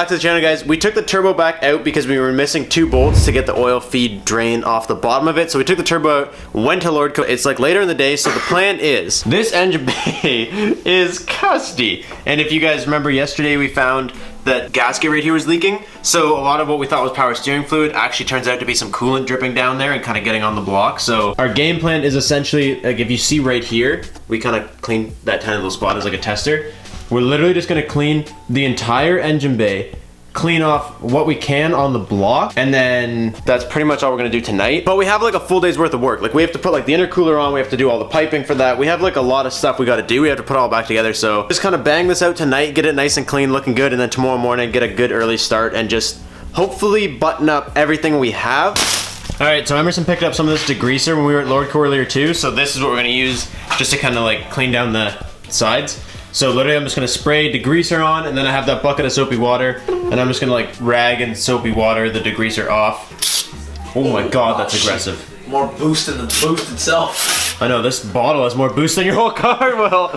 back to the channel, guys. We took the turbo back out because we were missing 2 bolts to get the oil feed drain off the bottom of it. So we took the turbo out, went to Lordco. It's like later in the day, so the plan is this engine bay is custy. And if you guys remember yesterday, we found that gasket right here was leaking. So a lot of what we thought was power steering fluid actually turns out to be some coolant dripping down there and kind of getting on the block. So our game plan is essentially, like if you see right here, we kind of clean that tiny little spot as like a tester. We're literally just gonna clean the entire engine bay, clean off what we can on the block, and then that's pretty much all we're gonna do tonight. But we have like a full day's worth of work. Like we have to put like the intercooler on, we have to do all the piping for that. We have like a lot of stuff we gotta do. We have to put it all back together. So just kind of bang this out tonight, get it nice and clean, looking good, and then tomorrow morning get a good early start and just hopefully button up everything we have. All right, so Emerson picked up some of this degreaser when we were at Lordco earlier too. So this is what we're gonna use just to kind of like clean down the sides. So literally I'm just gonna spray degreaser on, and then I have that bucket of soapy water, and I'm just gonna like rag and soapy water the degreaser off. Oh my god, that's aggressive. More boost than the boost itself. I know, this bottle has more boost than your whole car will.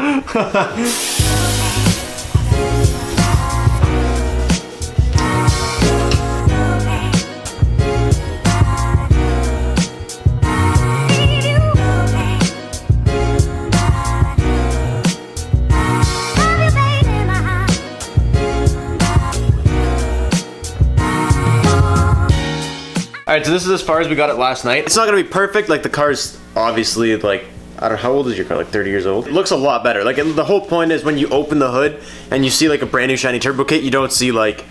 Alright, so this is as far as we got it last night. It's not gonna be perfect, like the car's obviously like, I don't know, how old is your car? Like 30 years old? It looks a lot better. Like the whole point is when you open the hood and you see like a brand new shiny turbo kit, you don't see like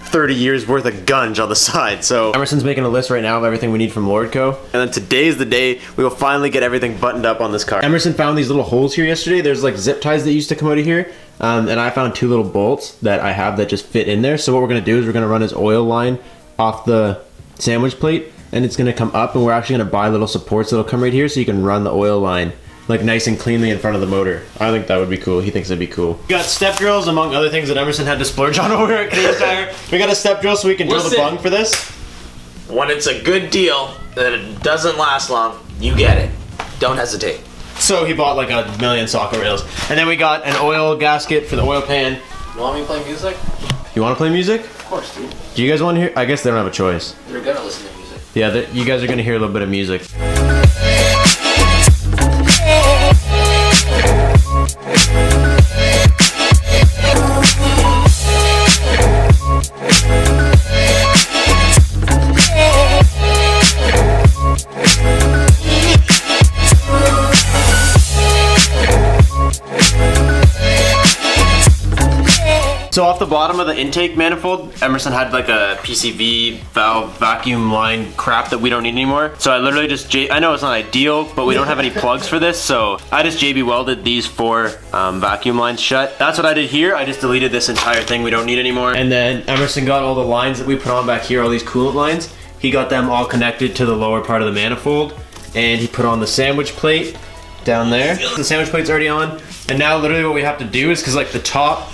30 years worth of gunge on the side. So Emerson's making a list right now of everything we need from Lordco. And then today's the day we will finally get everything buttoned up on this car. Emerson found these little holes here yesterday. There's like zip ties that used to come out of here. And I found 2 little bolts that I have that just fit in there. So what we're gonna do is we're gonna run his oil line off the sandwich plate, and it's gonna come up, and we're actually gonna buy little supports that'll come right here so you can run the oil line like nice and cleanly in front of the motor. I think that would be cool. He thinks it'd be cool. We got step drills among other things that Emerson had to splurge on over at Canadian Tire. We got a step drill so we can drill the bung for this. When it's a good deal that it doesn't last long, you get it. Don't hesitate. So he bought like a million socket rails. And then we got an oil gasket for the oil pan. You want me to play music? You wanna play music? Of course, dude. Do you guys wanna hear? I guess they don't have a choice. They're gonna listen to music. Yeah, you guys are gonna hear a little bit of music. So off the bottom of the intake manifold, Emerson had like a PCV valve vacuum line crap that we don't need anymore. So I literally just, I know it's not ideal, but we don't have any plugs for this. So I just JB welded these 4 vacuum lines shut. That's what I did here. I just deleted this entire thing we don't need anymore. And then Emerson got all the lines that we put on back here, all these coolant lines. He got them all connected to the lower part of the manifold. And he put on the sandwich plate down there. The sandwich plate's already on. And now literally what we have to do is, cause like that top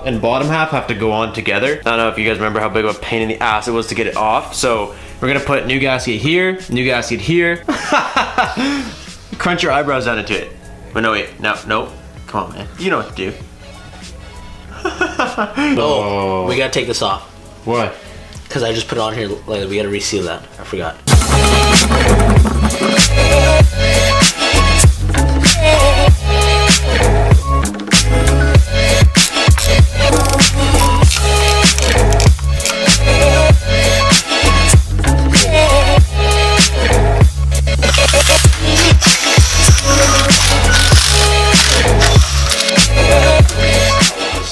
and bottom half have to go on together. I don't know if you guys remember how big of a pain in the ass it was to get it off. So we're gonna put new gasket here, new gasket here. Crunch your eyebrows down into it. But no, wait, no, come on, man. You know what to do. Oh, we gotta take this off. Why? Because I just put it on here, like, we gotta reseal that. I forgot.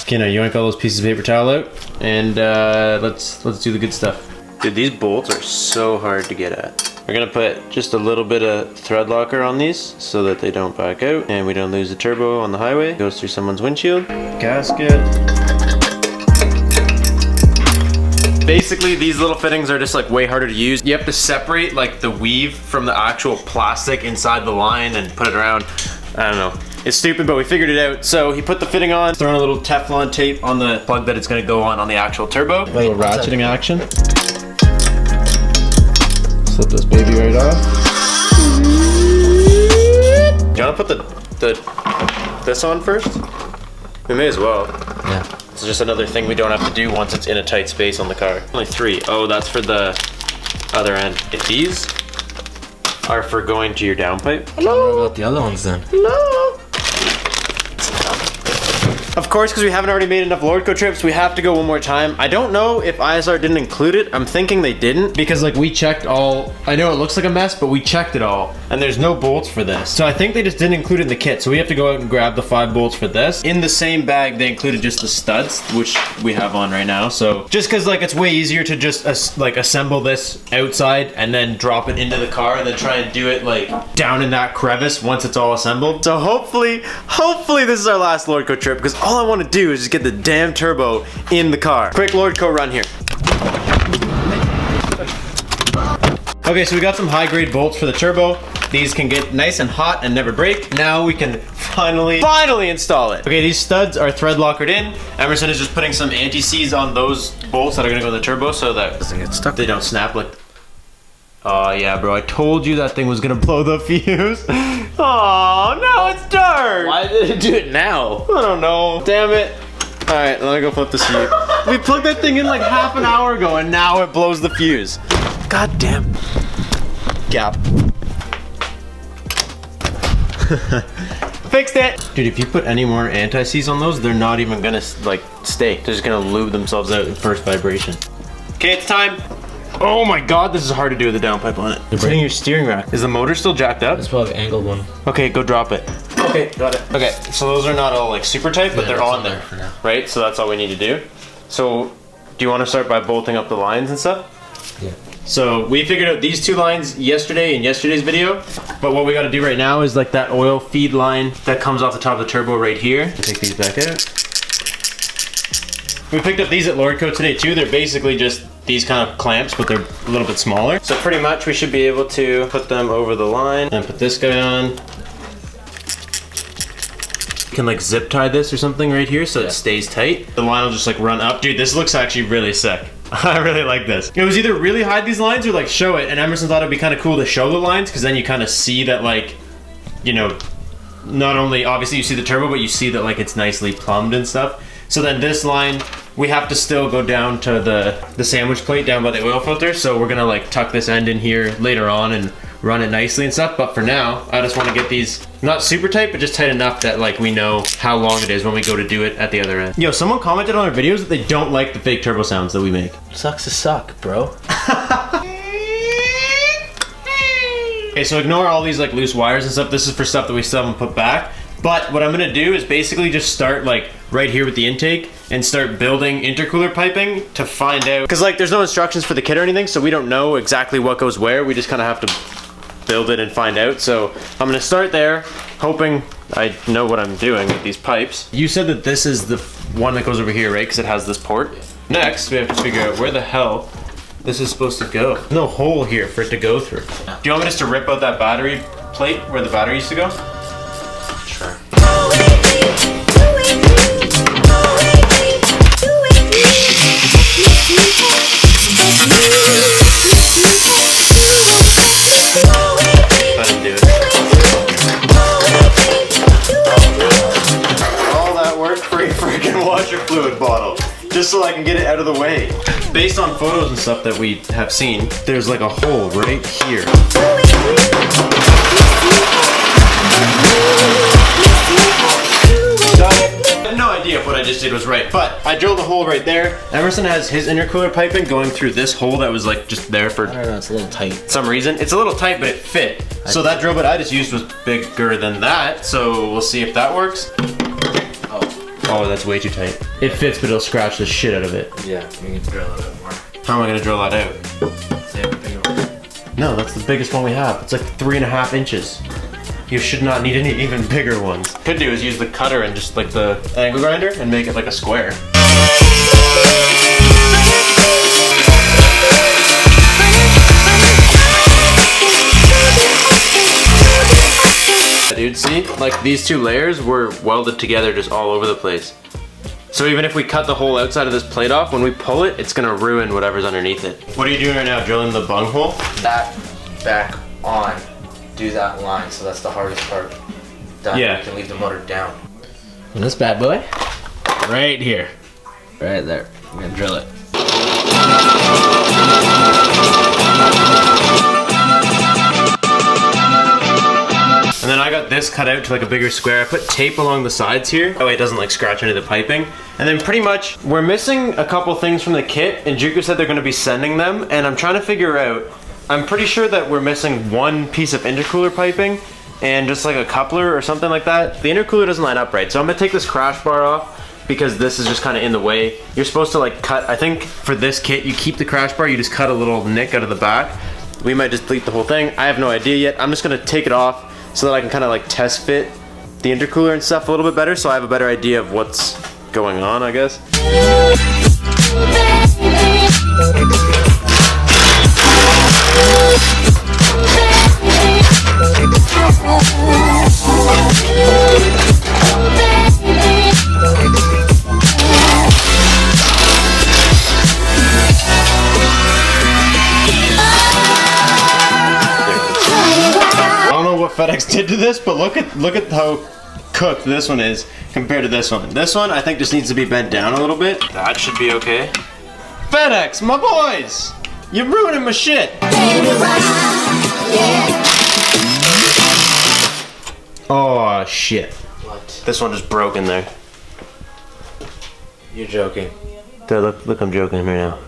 Okay, now you yank all those pieces of paper towel out, and let's do the good stuff. Dude, these bolts are so hard to get at. We're gonna put just a little bit of thread locker on these so that they don't back out and we don't lose the turbo on the highway. It goes through someone's windshield. Gasket. Basically, these little fittings are just like way harder to use. You have to separate like the weave from the actual plastic inside the line and put it around. I don't know. It's stupid, but we figured it out. So he put the fitting on, throwing a little Teflon tape on the plug that it's gonna go on the actual turbo. A little ratcheting action. Slip this baby right off. Do you wanna put this on first? We may as well. Yeah. It's just another thing we don't have to do once it's in a tight space on the car. Only 3. Oh, that's for the other end. These are for going to your downpipe. Hello. What about the other ones then? Hello. Of course, because we haven't already made enough Lordco trips, we have to go one more time. I don't know if ISR didn't include it. I'm thinking they didn't. Because like we checked all, I know it looks like a mess, but we checked it all. And there's no bolts for this. So I think they just didn't include it in the kit. So we have to go out and grab the 5 bolts for this. In the same bag, they included just the studs, which we have on right now. So just because like it's way easier to just like assemble this outside and then drop it into the car and then try and do it like down in that crevice once it's all assembled. So hopefully this is our last Lordco trip because all I want to do is just get the damn turbo in the car. Quick Lordco run here. Okay, so we got some high grade bolts for the turbo. These can get nice and hot and never break. Now we can finally install it. Okay, these studs are thread lockered in. Emerson is just putting some anti-seize on those bolts that are gonna go in the turbo so that Doesn't get stuck. they don't snap like. Oh yeah, bro, I told you that thing was gonna blow the fuse. Oh, now it's dark. Why did it do it now? I don't know. Damn it. All right, let me go flip the fuse. We plugged that thing in like half an hour ago and now it blows the fuse. God damn. Gap. Fixed it. Dude, if you put any more anti-seize on those, they're not even gonna like stay. They're just gonna lube themselves out in first vibration. Okay, it's time. Oh my god, this is hard to do with the downpipe on it. It's hitting your steering rack. Is the motor still jacked up? It's probably an angled one. Okay, go drop it. Okay, got it. Okay, so those are not all like super tight, but Yeah, they're that's on on there, there for now. right? So that's all we need to do. So, do you want to start by bolting up the lines and stuff? Yeah. So we figured out these 2 lines yesterday in yesterday's video, but what we got to do right now is like that oil feed line that comes off the top of the turbo right here. Take these back out. We picked up these at Lordco today too. They're basically just these kind of clamps, but they're a little bit smaller. So pretty much we should be able to put them over the line and put this guy on. You can like zip tie this or something right here so it stays tight. The line will just like run up. Dude, this looks actually really sick. I really like this. It was either really hide these lines or like show it, and Emerson thought it'd be kind of cool to show the lines because then you kind of see that like, you know, not only obviously you see the turbo, but you see that like it's nicely plumbed and stuff. So then this line, we have to still go down to the sandwich plate down by the oil filter. So we're gonna like tuck this end in here later on and run it nicely and stuff. But for now, I just want to get these not super tight, but just tight enough that like we know how long it is when we go to do it at the other end. Yo, someone commented on our videos that they don't like the fake turbo sounds that we make. Sucks to suck, bro. Okay, so ignore all these like loose wires and stuff. This is for stuff that we still haven't put back. But what I'm gonna do is basically just start like right here with the intake and start building intercooler piping to find out. Because like there's no instructions for the kit or anything, so we don't know exactly what goes where. We just kind of have to build it and find out. So I'm gonna start there, hoping I know what I'm doing with these pipes. You said that this is the one that goes over here, right? Because it has this port. Next, we have to figure out where the hell this is supposed to go. There's no hole here for it to go through. Do you want me just to rip out that battery plate where the battery used to go? Sure. I didn't do it. All that work for a freaking washer fluid bottle. Just so I can get it out of the way. Based on photos and stuff that we have seen, there's like a hole right here. I have no idea if what I just did was right, but I drilled a hole right there. Emerson has his intercooler piping going through this hole that was like just there for I don't know, it's a little tight. some reason. It's a little tight, but it fit. So that drill bit I just used was bigger than that, so we'll see if that works. Oh, that's way too tight. It fits, but it'll scratch the shit out of it. Yeah, we can drill it a bit more. How am I gonna drill that out? See how big it was. No, that's the biggest one we have. It's like 3.5 inches. You should not need any even bigger ones. Could do is use the cutter and just like the angle grinder and make it like a square. Dude, see? Like these 2 layers were welded together just all over the place. So even if we cut the whole outside of this plate off, when we pull it, it's gonna ruin whatever's underneath it. What are you doing right now? Drilling the bung hole? That back on, do that line, so that's the hardest part. Done. Yeah. You can leave the motor down. And this bad boy? Right here. Right there. I'm gonna drill it. And then I got this cut out to like a bigger square. I put tape along the sides here. That way it doesn't like scratch into the piping. And then pretty much we're missing a couple things from the kit, and Juku said they're gonna be sending them, and I'm trying to figure out, I'm pretty sure that we're missing one piece of intercooler piping and just like a coupler or something like that. The intercooler doesn't line up right, so I'm gonna take this crash bar off because this is just kind of in the way. You're supposed to like cut, I think for this kit, you keep the crash bar, you just cut a little nick out of the back. We might just delete the whole thing. I have no idea yet. I'm just gonna take it off so that I can kind of like test fit the intercooler and stuff a little bit better, so I have a better idea of what's going on, I guess. FedEx did to this, but look at how cooked this one is compared to this one. This one I think just needs to be bent down a little bit. That should be okay. FedEx, my boys! You're ruining my shit! Oh shit. What? This one just broke in there. You're joking. Dude, look, I'm joking right now.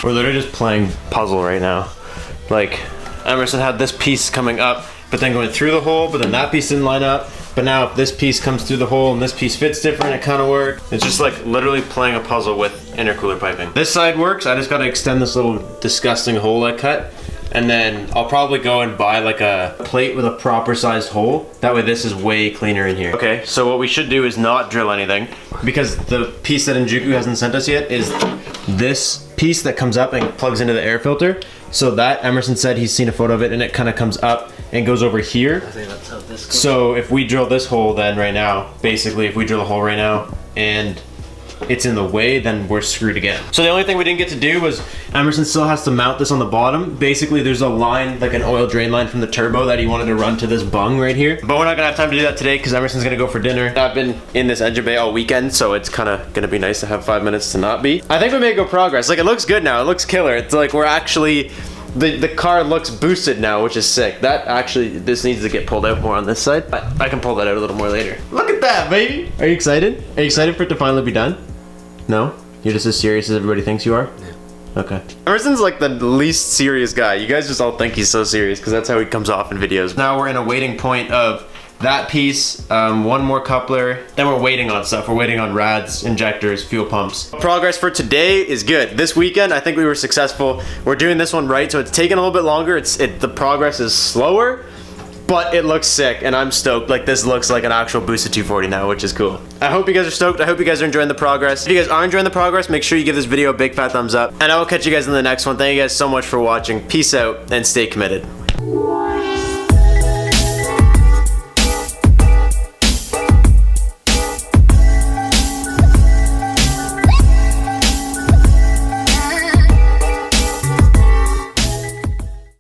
We're literally just playing puzzle right now. Like, Emerson had this piece coming up, but then going through the hole, but then that piece didn't line up. But now if this piece comes through the hole and this piece fits different, it kind of worked. It's just like literally playing a puzzle with intercooler piping. This side works, I just gotta extend this little disgusting hole I cut. And then I'll probably go and buy like a plate with a proper sized hole. That way this is way cleaner in here. Okay, so what we should do is not drill anything, because the piece that Injuku hasn't sent us yet is this piece that comes up and plugs into the air filter. So that, Emerson said he's seen a photo of it, and it kind of comes up and goes over here. I think that's how this goes. So if we drill this hole then right now, basically if we drill a hole right now and it's in the way, then we're screwed again. So the only thing we didn't get to do was Emerson still has to mount this on the bottom. Basically there's a line, like an oil drain line from the turbo that he wanted to run to this bung right here. But we're not gonna have time to do that today because Emerson's gonna go for dinner. I've been in this engine bay all weekend, so it's kind of gonna be nice to have 5 minutes to not be. I think we made good progress. Like, it looks good now, it looks killer. It's like we're actually, the car looks boosted now, which is sick. That actually, this needs to get pulled out more on this side. I can pull that out a little more later. Look at that, baby! Are you excited? Are you excited for it to finally be done? No? You're just as serious as everybody thinks you are? Yeah. Okay. Emerson's like the least serious guy. You guys just all think he's so serious because that's how he comes off in videos. Now we're in a waiting point of that piece, one more coupler, then we're waiting on stuff. We're waiting on rads, injectors, fuel pumps. Progress for today is good. This weekend, I think we were successful. We're doing this one right, so it's taking a little bit longer. The progress is slower, but it looks sick, and I'm stoked. Like, this looks like an actual boosted 240 now, which is cool. I hope you guys are stoked. I hope you guys are enjoying the progress. If you guys are enjoying the progress, make sure you give this video a big fat thumbs up, and I will catch you guys in the next one. Thank you guys so much for watching. Peace out, and stay committed.